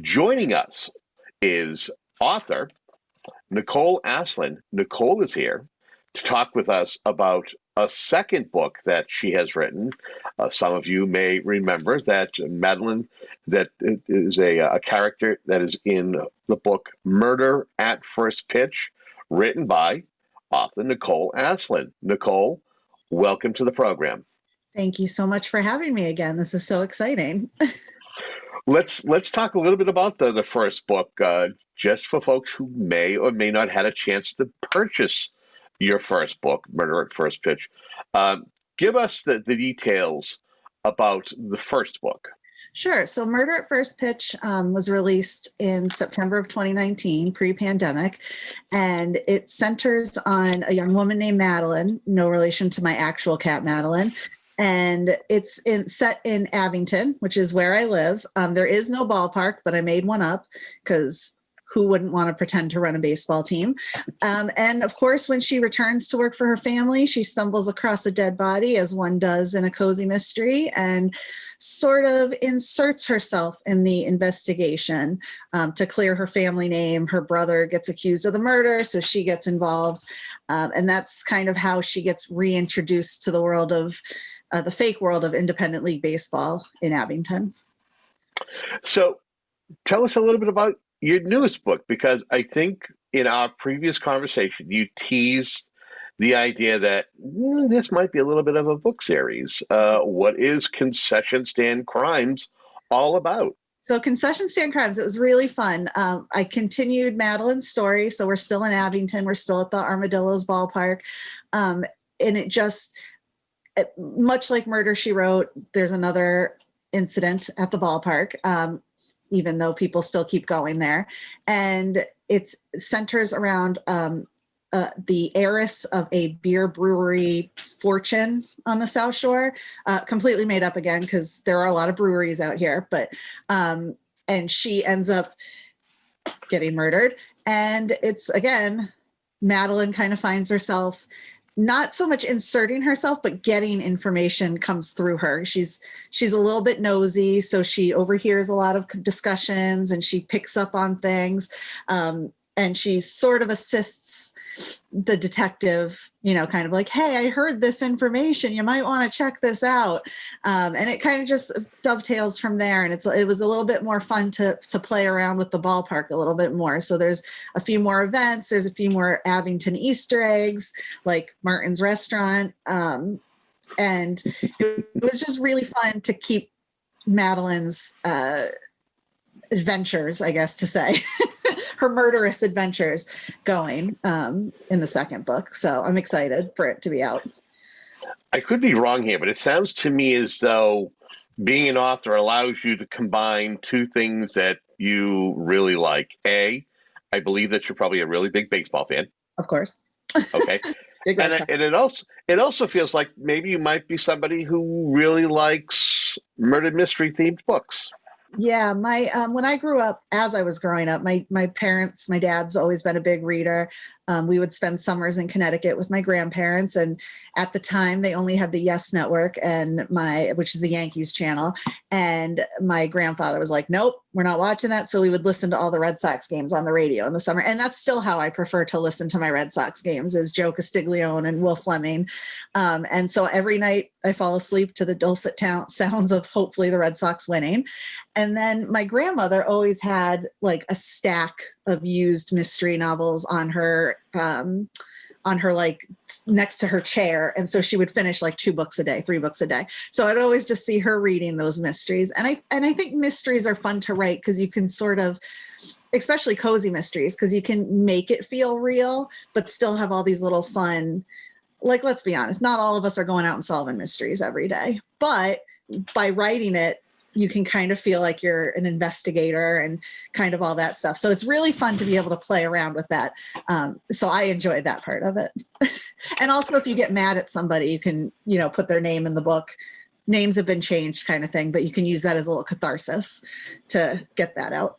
Joining us is author Nicole Asselin. Nicole is here to talk with us about a second book that she has written. Some of you may remember that Madeline, that is a character that is in the book Murder at First Pitch, written by author Nicole Asselin. Nicole, welcome to the program. Thank you so much for having me again. This is so exciting. Let's talk a little bit about the first book, just for folks who may or may not had a chance to purchase your first book, Murder at First Pitch. Give us the details about the first book. Sure. So Murder at First Pitch was released in September of 2019, pre-pandemic, and it centers on a young woman named Madeline, no relation to my actual cat, Madeline. And it's set in Abington, which is where I live. There is no ballpark, but I made one up because who wouldn't want to pretend to run a baseball team? And of course, when she returns to work for her family, she stumbles across a dead body, as one does in a cozy mystery, and sort of inserts herself in the investigation to clear her family name. Her brother gets accused of the murder, so she gets involved. And that's kind of how she gets reintroduced to the world of the fake world of independent league baseball in Abington. So tell us a little bit about your newest book, because I think in our previous conversation, you teased the idea that this might be a little bit of a book series. What is Concession Stand Crimes all about? So Concession Stand Crimes, it was really fun. I continued Madeline's story. So we're still in Abington. We're still at the Armadillos ballpark. And it just, much like Murder, She Wrote, there's another incident at the ballpark, even though people still keep going there. And it centers around the heiress of a beer brewery fortune on the South Shore, completely made up again because there are a lot of breweries out here, but and she ends up getting murdered. And it's, again, Madeline kind of finds herself not so much inserting herself, but getting information comes through her. She's a little bit nosy, so she overhears a lot of discussions and she picks up on things. And she sort of assists the detective, kind of like, hey, I heard this information. You might want to check this out. And it kind of just dovetails from there. And it was a little bit more fun to play around with the ballpark a little bit more. So there's a few more events. There's a few more Abington Easter eggs, like Martin's Restaurant. And it was just really fun to keep Madeline's adventures, I guess to say. Her murderous adventures going in the second book. So I'm excited for it to be out. I could be wrong here, but it sounds to me as though being an author allows you to combine two things that you really like. A, I believe that you're probably a really big baseball fan. Of course. Okay. and it also feels like maybe you might be somebody who really likes murder mystery themed books. Yeah, my when I grew up, as I was growing up, my dad's always been a big reader. We would spend summers in Connecticut with my grandparents, and at the time they only had the Yes Network which is the Yankees channel. And my grandfather was like, "Nope, we're not watching that." So we would listen to all the Red Sox games on the radio in the summer, and that's still how I prefer to listen to my Red Sox games, is Joe Castiglione and Will Fleming. And so every night I fall asleep to the dulcet sounds of hopefully the Red Sox winning. And then my grandmother always had like a stack of used mystery novels on her like next to her chair. And so she would finish like 2 books a day, 3 books a day. So I'd always just see her reading those mysteries. And I think mysteries are fun to write because you can sort of, especially cozy mysteries, because you can make it feel real, but still have all these little fun, like, let's be honest, not all of us are going out and solving mysteries every day, but by writing it, you can kind of feel like you're an investigator and kind of all that stuff. So it's really fun to be able to play around with that. So I enjoyed that part of it. And also, if you get mad at somebody, you can, put their name in the book. Names have been changed kind of thing, but you can use that as a little catharsis to get that out.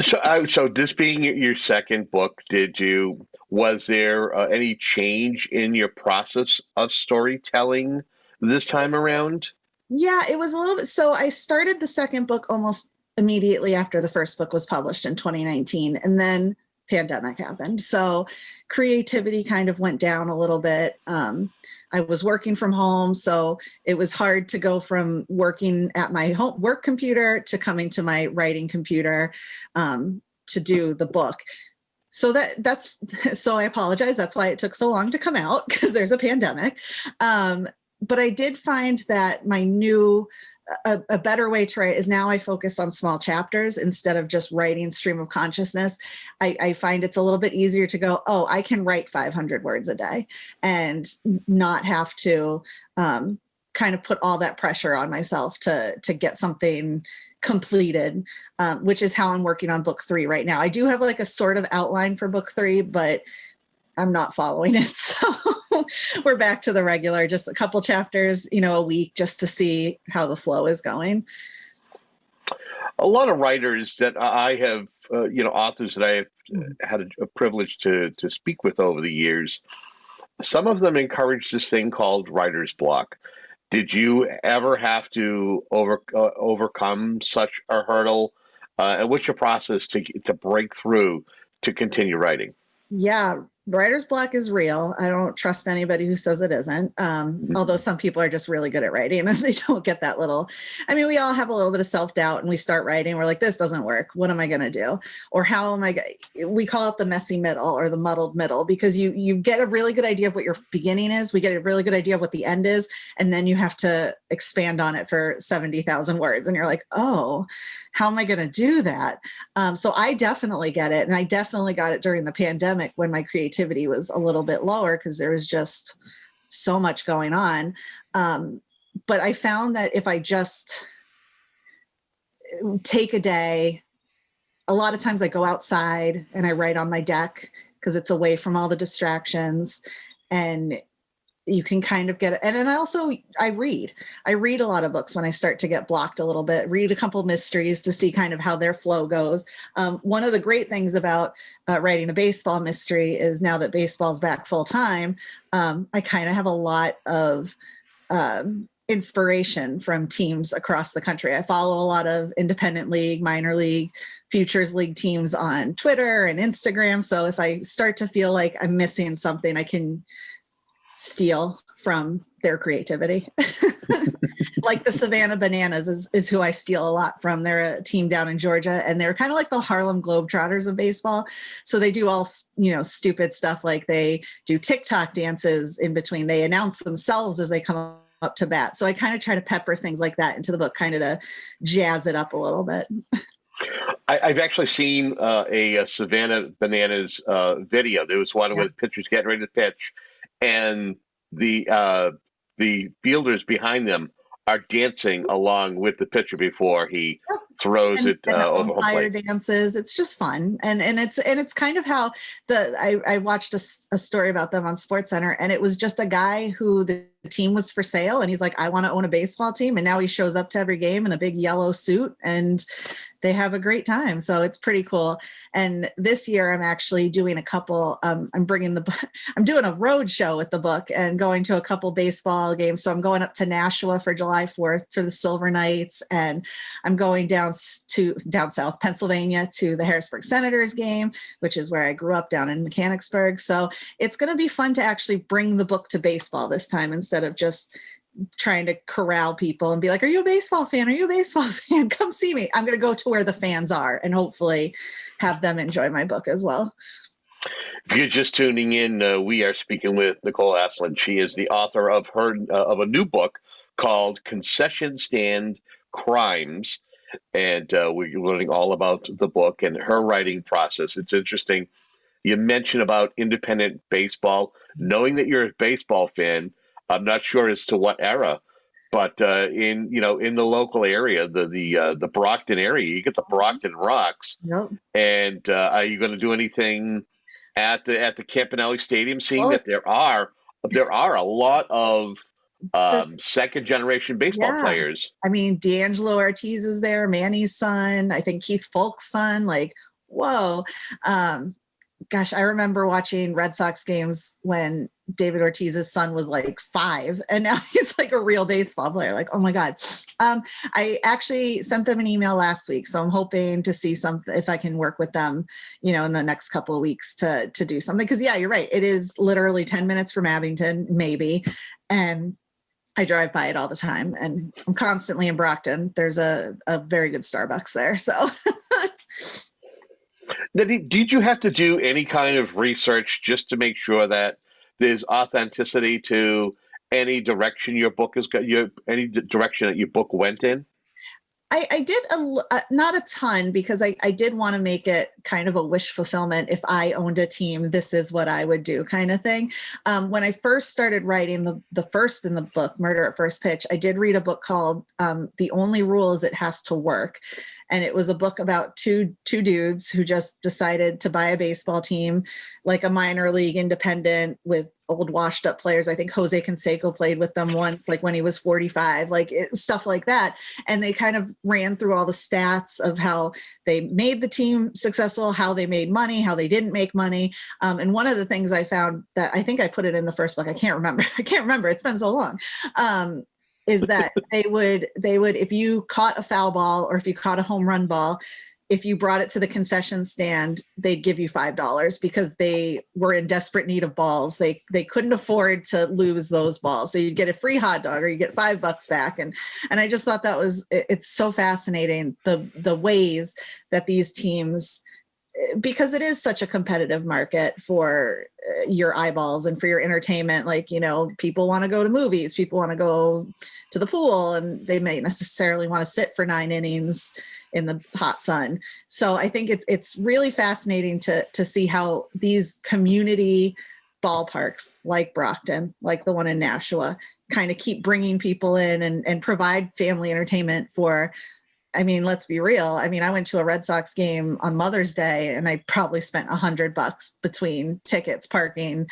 So this being your second book, was there any change in your process of storytelling this time around? Yeah, it was a little bit. So I started the second book almost immediately after the first book was published in 2019, and then pandemic happened. So creativity kind of went down a little bit. I was working from home, so it was hard to go from working at my home work computer to coming to my writing computer to do the book. So so I apologize. That's why it took so long to come out, because there's a pandemic. But I did find that my a better way to write is now I focus on small chapters instead of just writing stream of consciousness. I find it's a little bit easier to go, oh, I can write 500 words a day and not have to kind of put all that pressure on myself to get something completed, which is how I'm working on book 3 right now. I do have like a sort of outline for book 3, but I'm not following it. So we're back to the regular, just a couple chapters, a week, just to see how the flow is going. A lot of writers that I have, authors that I have had a privilege to speak with over the years, some of them encourage this thing called writer's block. Did you ever have to overcome such a hurdle? And what's your process to break through to continue writing? Yeah, writer's block is real. I don't trust anybody who says it isn't. Although some people are just really good at writing and they don't get that little. I mean, we all have a little bit of self-doubt, and we start writing. We're like, this doesn't work. What am I going to do? Or how am I we call it the messy middle or the muddled middle, because you get a really good idea of what your beginning is. We get a really good idea of what the end is. And then you have to expand on it for 70,000 words. And you're like, oh, how am I going to do that? So I definitely get it. And I definitely got it during the pandemic when my creativity was a little bit lower because there was just so much going on. But I found that if I just take a day, a lot of times I go outside and I write on my deck because it's away from all the distractions, and you can kind of get it. And then I read a lot of books when I start to get blocked a little bit, read a couple mysteries to see kind of how their flow goes. One of the great things about writing a baseball mystery is now that baseball's back full time, I kind of have a lot of inspiration from teams across the country. I follow a lot of independent league, minor league, futures league teams on Twitter and Instagram. So if I start to feel like I'm missing something, I can steal from their creativity. Like the Savannah Bananas is who I steal a lot from. They're a team down in Georgia, and they're kind of like the Harlem Globetrotters of baseball. So they do all, stupid stuff, like they do TikTok dances in between. They announce themselves as they come up to bat. So I kind of try to pepper things like that into the book, kind of to jazz it up a little bit. I've actually seen a Savannah Bananas video. There was one with pitchers getting ready to pitch, and the fielders behind them are dancing along with the pitcher before he throws it over home plate. Dances. It's just fun, and it's kind of how I watched a story about them on SportsCenter, and it was just a guy who the team was for sale, and he's like, I want to own a baseball team, and now he shows up to every game in a big yellow suit, and they have a great time. So it's pretty cool. And this year I'm actually doing a couple, I'm doing a road show with the book and going to a couple baseball games. So I'm going up to Nashua for July 4th to the Silver Knights, and I'm going down south Pennsylvania to the Harrisburg Senators game, which is where I grew up, down in Mechanicsburg. So it's going to be fun to actually bring the book to baseball this time, instead of just trying to corral people and be like, are you a baseball fan? Are you a baseball fan? Come see me. I'm going to go to where the fans are and hopefully have them enjoy my book as well. If you're just tuning in, we are speaking with Nicole Asselin. She is the author of a new book called Concession Stand Crimes. And we're learning all about the book and her writing process. It's interesting. You mentioned about independent baseball. Knowing that you're a baseball fan, I'm not sure as to what era, but in the local area, the Brockton area, you get the Brockton Rocks. Yep. And are you going to do anything at the Campanelli Stadium? Seeing that there are a lot of second generation baseball players. I mean, D'Angelo Ortiz is there, Manny's son, I think Keith Folk's son. Like, whoa. Gosh, I remember watching Red Sox games when David Ortiz's son was like 5, and now he's like a real baseball player. Like, oh my God. I actually sent them an email last week, so I'm hoping to see something, if I can work with them, in the next couple of weeks to do something. Because yeah, you're right. It is literally 10 minutes from Abington, maybe. And I drive by it all the time, and I'm constantly in Brockton. There's a very good Starbucks there. So Now, did you have to do any kind of research just to make sure that there's authenticity to any direction your book has got, any direction that your book went in? I did not a ton, because I did want to make it kind of a wish fulfillment. If I owned a team, this is what I would do, kind of thing. When I first started writing the first in the book, Murder at First Pitch, I did read a book called The Only Rule Is It Has to Work. And it was a book about two dudes who just decided to buy a baseball team, like a minor league independent with old washed up players. I think Jose Canseco played with them once, like when he was 45, stuff like that. And they kind of ran through all the stats of how they made the team successful, how they made money, how they didn't make money. And one of the things I found, that I think I put it in the first book, I can't remember. It's been so long. Is that they would, if you caught a foul ball or if you caught a home run ball, if you brought it to the concession stand, they'd give you $5, because they were in desperate need of balls. They couldn't afford to lose those balls. So you'd get a free hot dog, or you get $5 back. And I just thought it's so fascinating, the ways that these teams, because it is such a competitive market for your eyeballs and for your entertainment. People want to go to movies, people want to go to the pool, and they may necessarily want to sit for 9 innings in the hot sun. So I think it's really fascinating to see how these community ballparks like Brockton, like the one in Nashua, kind of keep bringing people in and provide family entertainment for, let's be real. I went to a Red Sox game on Mother's Day, and I probably spent $100 between tickets, parking,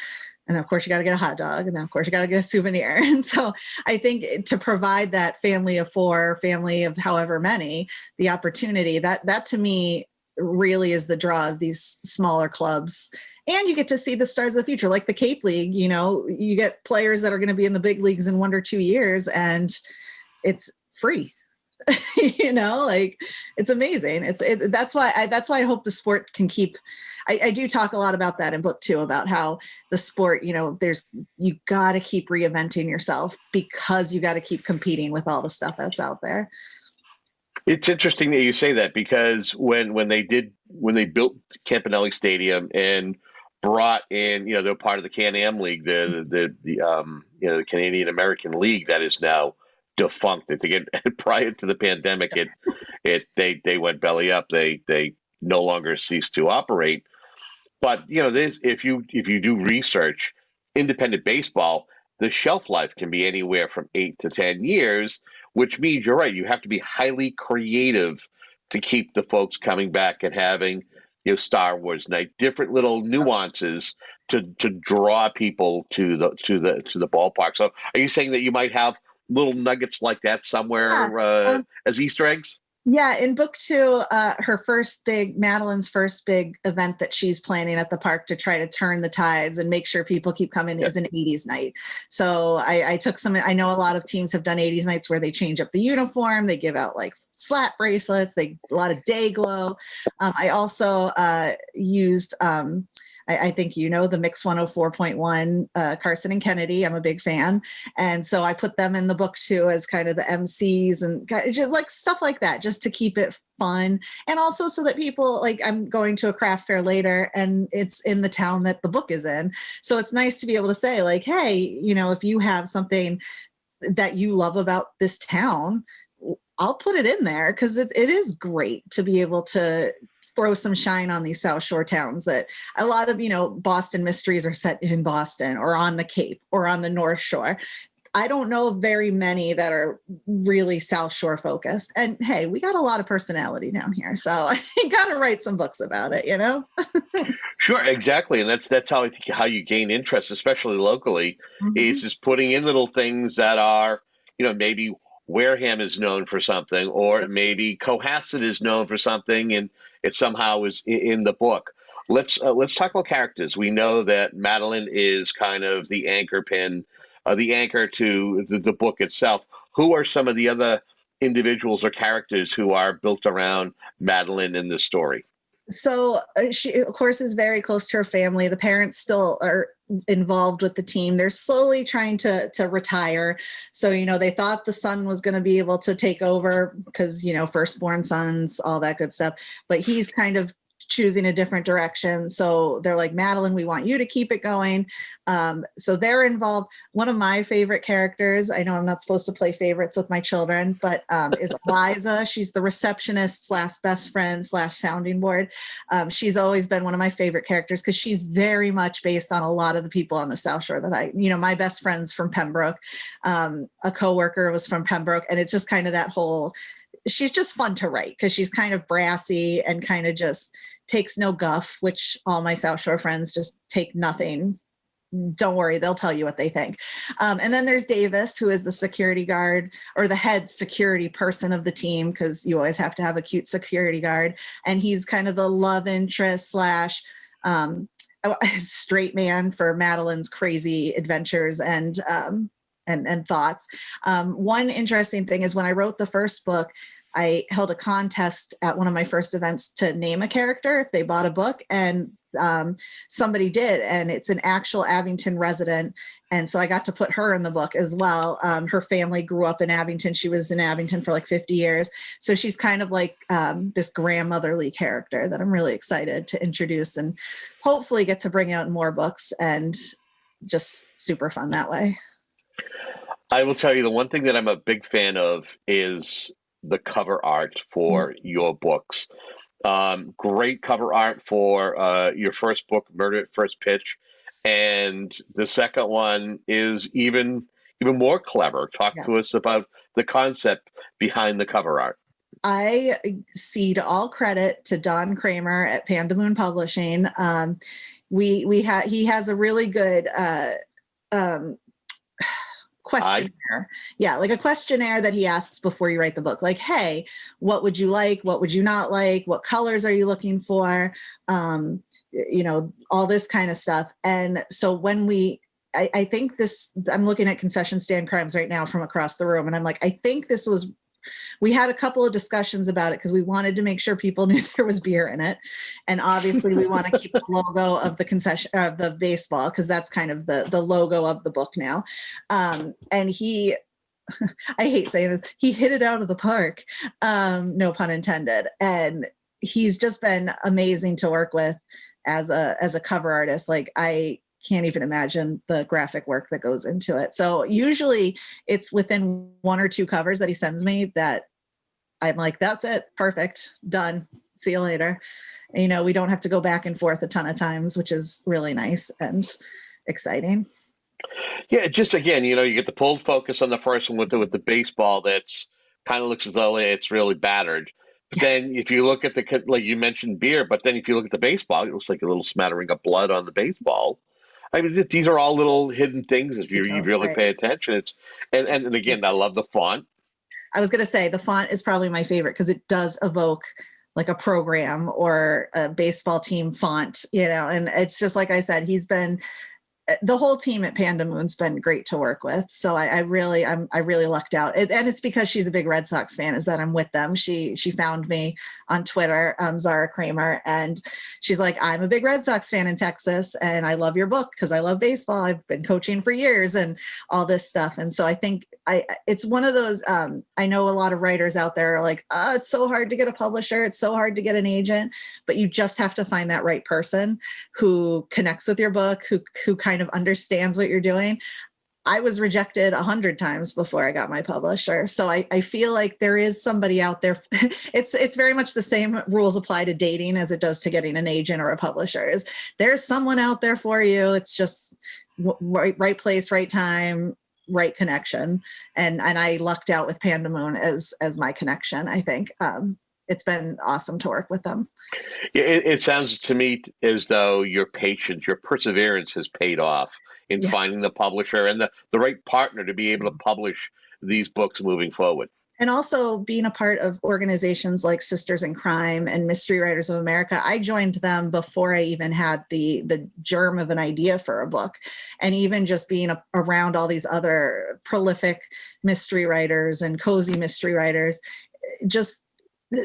and then of course you got to get a hot dog, and then of course you got to get a souvenir. And so I think to provide that family of 4, family of however many, the opportunity, that to me really is the draw of these smaller clubs. And you get to see the stars of the future, like the Cape League. You get players that are going to be in the big leagues in 1 or 2 years, and it's free. It's amazing. That's why I hope the sport can keep. I do talk a lot about that in book 2, about how the sport, you got to keep reinventing yourself, because you got to keep competing with all the stuff that's out there. It's interesting that you say that, because when they built Campanelli Stadium and brought in, they're part of the Can-Am League, the Canadian American League that is now defunct. I think prior to the pandemic, they went belly up. They no longer ceased to operate. But if you do research independent baseball, the shelf life can be anywhere from 8 to 10 years, which means you're right. You have to be highly creative to keep the folks coming back and having Star Wars night, different little nuances to draw people to the ballpark. So, are you saying that you might have little nuggets like that somewhere as Easter eggs? Yeah, in book 2, Madeline's first big event that she's planning at the park to try to turn the tides and make sure people keep coming is an 80s night. So I took I know a lot of teams have done 80s nights where they change up the uniform, they give out like slat bracelets, a lot of day glow. I also used I think the Mix 104.1, Carson and Kennedy. I'm a big fan. And so I put them in the book too, as kind of the MCs and just like stuff like that, just to keep it fun. And also so that people, I'm going to a craft fair later and it's in the town that the book is in. So it's nice to be able to say hey, if you have something that you love about this town, I'll put it in there, because it is great to be able to throw some shine on these South Shore towns that a lot of, Boston mysteries are set in Boston or on the Cape or on the North Shore. I don't know of very many that are really South Shore focused. And hey, we got a lot of personality down here, so I got to write some books about it, Sure, exactly. And that's how I think how you gain interest, especially locally, is just putting in little things that are, maybe Wareham is known for something, or maybe Cohasset is known for something, and it somehow is in the book. let's talk about characters. We know that Madeline is kind of the anchor pin, the anchor to the book itself. Who are some of the other individuals or characters who are built around Madeline in this story? So she, of course, is very close to her family. The parents still are involved with the team. They're slowly trying to retire. So, they thought the son was going to be able to take over because, firstborn sons, all that good stuff. But he's kind of choosing a different direction. So they're like, Madeline, we want you to keep it going. So they're involved. One of my favorite characters, I know I'm not supposed to play favorites with my children, but is Eliza. She's the receptionist / best friend / sounding board. She's always been one of my favorite characters because she's very much based on a lot of the people on the South Shore that my best friend's from Pembroke. A coworker was from Pembroke, and it's just kind of that whole, she's just fun to write because she's kind of brassy and kind of just takes no guff, which all my South Shore friends just take nothing. Don't worry, they'll tell you what they think. And then there's Davis, who is the security guard or the head security person of the team, because you always have to have a cute security guard. And he's kind of the love interest / straight man for Madeline's crazy adventures and thoughts. One interesting thing is when I wrote the first book, I held a contest at one of my first events to name a character if they bought a book, and somebody did, and it's an actual Abington resident, and so I got to put her in the book as well. Her family grew up in Abington. She was in Abington for like 50 years, so she's kind of like this grandmotherly character that I'm really excited to introduce and hopefully get to bring out in more books, and just super fun that way. I will tell you the one thing that I'm a big fan of is the cover art for your books. Great cover art for your first book, Murder at First Pitch, and the second one is even more clever. Talk to us about the concept behind the cover art. I cede all credit to Don Kramer at Pandamoon Publishing. He has a really good questionnaire. Yeah, like a questionnaire that he asks before you write the book. Like, hey, what would you like? What would you not like? What colors are you looking for? All this kind of stuff. And so I think this, I'm looking at Concession Stand Crimes right now from across the room, and I'm like, I think we had a couple of discussions about it because we wanted to make sure people knew there was beer in it. And obviously we want to keep the logo of the concession of the baseball, because that's kind of the logo of the book now. And I hate saying this, he hit it out of the park. No pun intended. And he's just been amazing to work with as a cover artist. Like, I can't even imagine the graphic work that goes into it. So usually it's within 1 or 2 covers that he sends me that I'm like, that's it. Perfect. Done. See you later. And, we don't have to go back and forth a ton of times, which is really nice and exciting. Yeah, just again, you get the pulled focus on the first one with the baseball that's kind of looks as though it's really battered. But then if you look at like you mentioned beer, but then if you look at the baseball, it looks like a little smattering of blood on the baseball. I mean, these are all little hidden things if you really pay attention. It's and again, I love the font. I was going to say the font is probably my favorite because it does evoke like a program or a baseball team font, and it's just like I said, the whole team at Pandamoon's been great to work with. So I really lucked out. And it's because she's a big Red Sox fan is that I'm with them. She found me on Twitter, Zara Kramer, and she's like, I'm a big Red Sox fan in Texas and I love your book because I love baseball. I've been coaching for years and all this stuff. And so I think it's one of those, I know a lot of writers out there are like, it's so hard to get a publisher. It's so hard to get an agent, but you just have to find that right person who connects with your book, who kind of understands what you're doing. I was rejected 100 times before I got my publisher. So I feel like there is somebody out there. It's very much the same rules apply to dating as it does to getting an agent or a publisher. There's someone out there for you. It's just right place, right time, right connection. And I lucked out with Pandamoon as my connection. I think it's been awesome to work with them. Yeah, it sounds to me as though your patience, your perseverance has paid off in finding the publisher and the right partner to be able to publish these books moving forward. And also being a part of organizations like Sisters in Crime and Mystery Writers of America. I joined them before I even had the germ of an idea for a book. And even just being around all these other prolific mystery writers and cozy mystery writers, just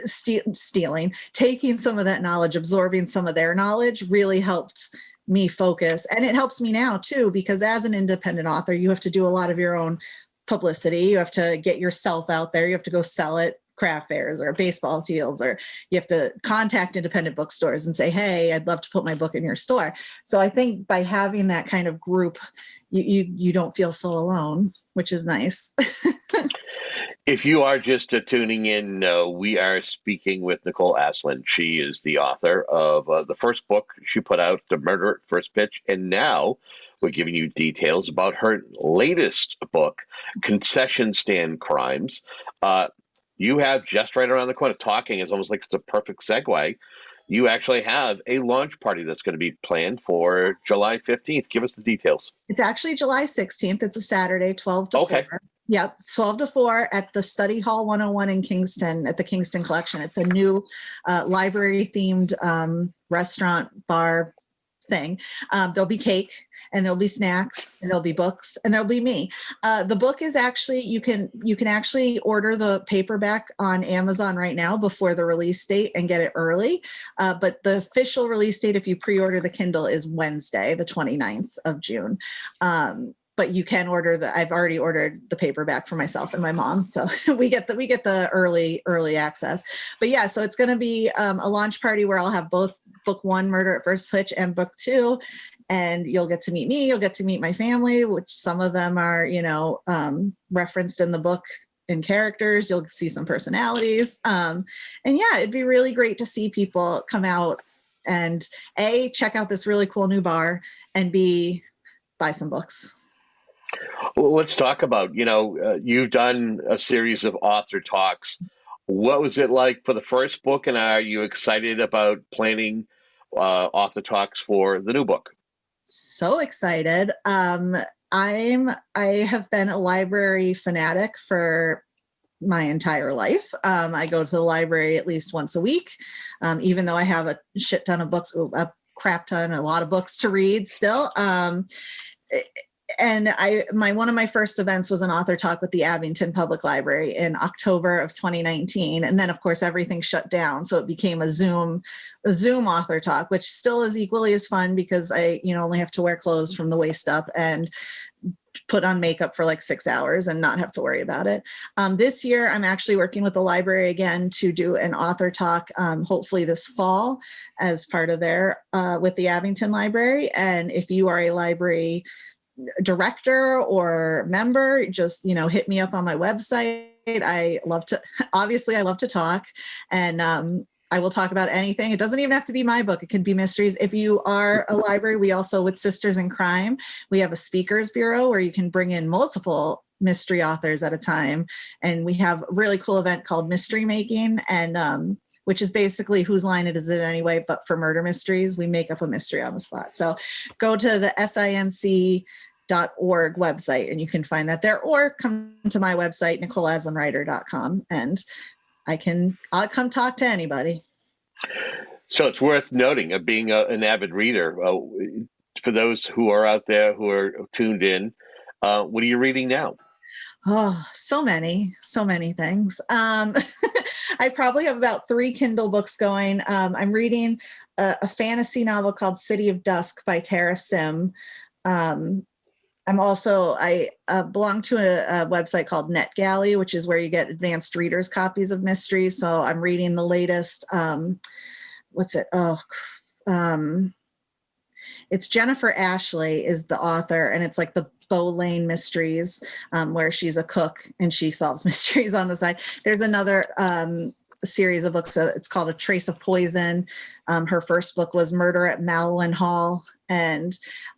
stealing, taking some of that knowledge, absorbing some of their knowledge really helped me focus. And it helps me now too, because as an independent author, you have to do a lot of your own publicity. You have to get yourself out there. You have to go sell at craft fairs or baseball fields, or you have to contact independent bookstores and say, hey, I'd love to put my book in your store. So I think by having that kind of group, you don't feel so alone, which is nice. If you are just tuning in, we are speaking with Nicole Asselin. She is the author of the first book she put out, The Murder at First Pitch, and now we're giving you details about her latest book, Concession Stand Crimes. You have just right around the corner, talking is almost like it's a perfect segue. You actually have a launch party that's going to be planned for July 15th. Give us the details. It's actually July 16th. It's a Saturday, 12 to 4. Yep, 12 to 4 at the Study Hall 101 in Kingston at the Kingston Collection. It's a new library-themed restaurant bar thing. There'll be cake and there'll be snacks and there'll be books and there'll be me. The book is actually, you can actually order the paperback on Amazon right now before the release date and get it early. But the official release date, if you pre-order the Kindle, is Wednesday, the 29th of June. But you can order I've already ordered the paperback for myself and my mom. So we get the early access. But yeah, so it's going to be a launch party where I'll have both book 1, Murder at First Pitch, and book 2. And you'll get to meet me. You'll get to meet my family, which some of them are, referenced in the book in characters. You'll see some personalities. And yeah, it'd be really great to see people come out and A, check out this really cool new bar, and B, buy some books. Well, let's talk about, you've done a series of author talks. What was it like for the first book, and are you excited about planning author talks for the new book? So excited. I have been a library fanatic for my entire life. I go to the library at least once a week, even though I have a shit ton of books, a crap ton, a lot of books to read still. And one of my first events was an author talk with the Abington Public Library in October of 2019. And then of course everything shut down. So it became a Zoom author talk, which still is equally as fun because I, only have to wear clothes from the waist up and put on makeup for like 6 hours and not have to worry about it. This year, I'm actually working with the library again to do an author talk, hopefully this fall, as part of their, with the Abington Library. And if you are a library director or member, just, hit me up on my website. I love to talk, and I will talk about anything. It doesn't even have to be my book. It can be mysteries. If you are a library, we also, with Sisters in Crime, we have a speakers bureau where you can bring in multiple mystery authors at a time. And we have a really cool event called Mystery Making, and which is basically whose line it is it anyway, but for murder mysteries, we make up a mystery on the spot. So go to the SINC.org website and you can find that there, or come to my website, NicoleAsselinWriter.com, and I'll come talk to anybody. So it's worth noting, being an avid reader, for those who are out there who are tuned in, what are you reading now? Oh, so many things. I probably have about 3 Kindle books going. I'm reading a fantasy novel called City of Dusk by Tara Sim. I belong to a website called NetGalley, which is where you get advanced readers' copies of mysteries. So I'm reading the latest, it's Jennifer Ashley is the author, and it's like the Bow Lane Mysteries, where she's a cook and she solves mysteries on the side. There's another series of books. It's called A Trace of Poison. Her first book was Murder at Malwyn Hall. And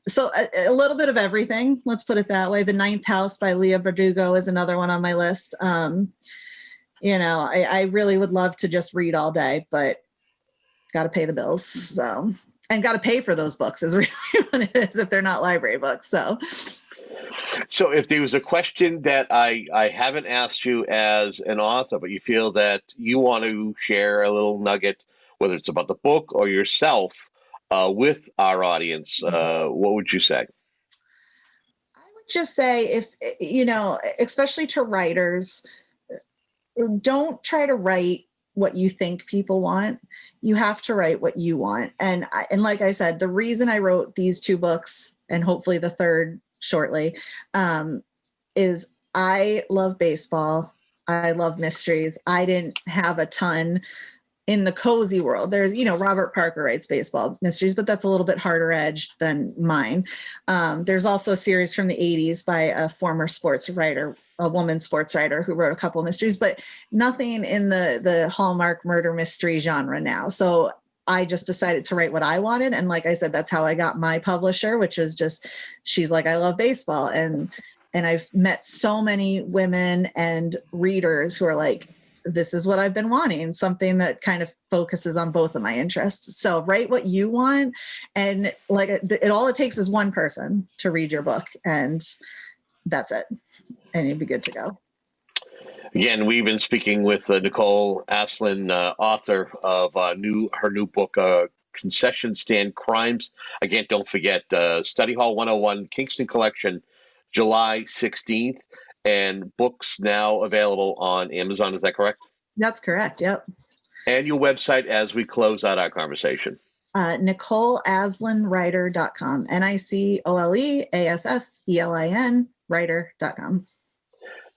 so a little bit of everything, let's put it that way. The Ninth House by Leah Verdugo is another one on my list. I really would love to just read all day, but got to pay the bills. So, and got to pay for those books is really what it is if they're not library books. So So if there was a question that I haven't asked you as an author, but you feel that you want to share a little nugget, whether it's about the book or yourself, with our audience, what would you say? I would just say, if, especially to writers, don't try to write what you think people want. You have to write what you want. And like I said, the reason I wrote these two books, and hopefully the third shortly, is I love baseball. I love mysteries. I didn't have a ton in the cozy world. There's, Robert Parker writes baseball mysteries, but that's a little bit harder edged than mine. There's also a series from the 80s by a former sports writer, a woman sports writer, who wrote a couple of mysteries, but nothing in the Hallmark murder mystery genre now. So I just decided to write what I wanted. And like I said, that's how I got my publisher, which is just, she's like, I love baseball. And I've met so many women and readers who are like, this is what I've been wanting, something that kind of focuses on both of my interests. So write what you want. And like all it takes is one person to read your book, and that's it. And you'd be good to go. Again, we've been speaking with Nicole Asselin, author of her new book, Concession Stand Crimes. Again, don't forget, Study Hall 101 Kingston Collection, July 16th, and books now available on Amazon. Is that correct? That's correct. Yep. And your website as we close out our conversation. NicoleAsselinWriter.com. NicoleAsselin writer.com.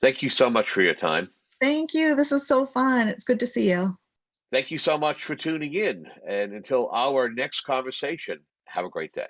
Thank you so much for your time. Thank you. This is so fun. It's good to see you. Thank you so much for tuning in. And until our next conversation, have a great day.